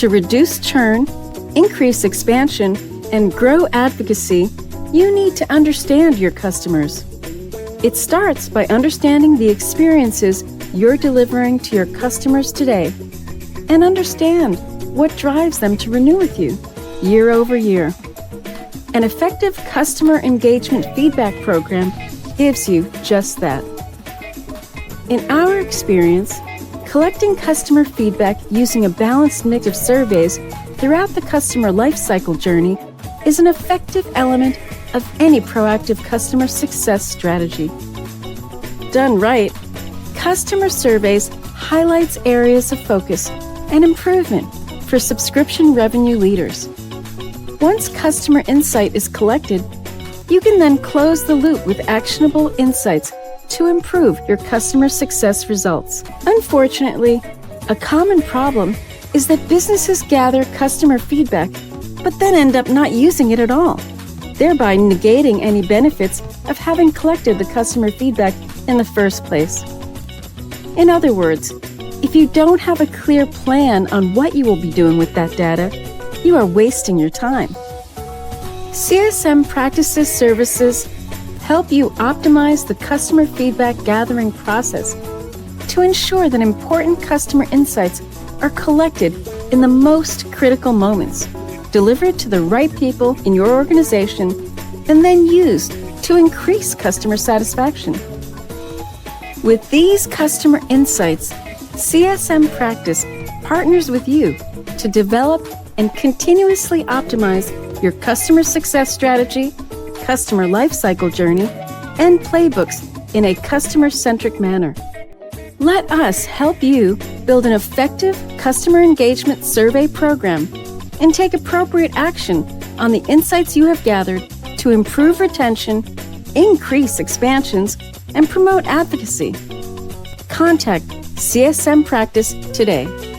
To reduce churn, increase expansion, and grow advocacy, you need to understand your customers. It starts by understanding the experiences you're delivering to your customers today and understand what drives them to renew with you year over year. An effective customer engagement feedback program gives you just that. In our experience, collecting customer feedback using a balanced mix of surveys throughout the customer lifecycle journey is an effective element of any proactive customer success strategy. Done right, customer surveys highlights areas of focus and improvement for subscription revenue leaders. Once customer insight is collected, you can then close the loop with actionable insights to improve your customer success results. Unfortunately, a common problem is that businesses gather customer feedback but then end up not using it at all, thereby negating any benefits of having collected the customer feedback in the first place. In other words, if you don't have a clear plan on what you will be doing with that data, you are wasting your time. CSM Practice's services help you optimize the customer feedback gathering process to ensure that important customer insights are collected in the most critical moments, delivered to the right people in your organization, and then used to increase customer satisfaction. With these customer insights, CSM Practice partners with you to develop and continuously optimize your customer success strategy, customer lifecycle journey, and playbooks in a customer-centric manner. Let us help you build an effective customer engagement survey program and take appropriate action on the insights you have gathered to improve retention, increase expansions, and promote advocacy. Contact CSM Practice today.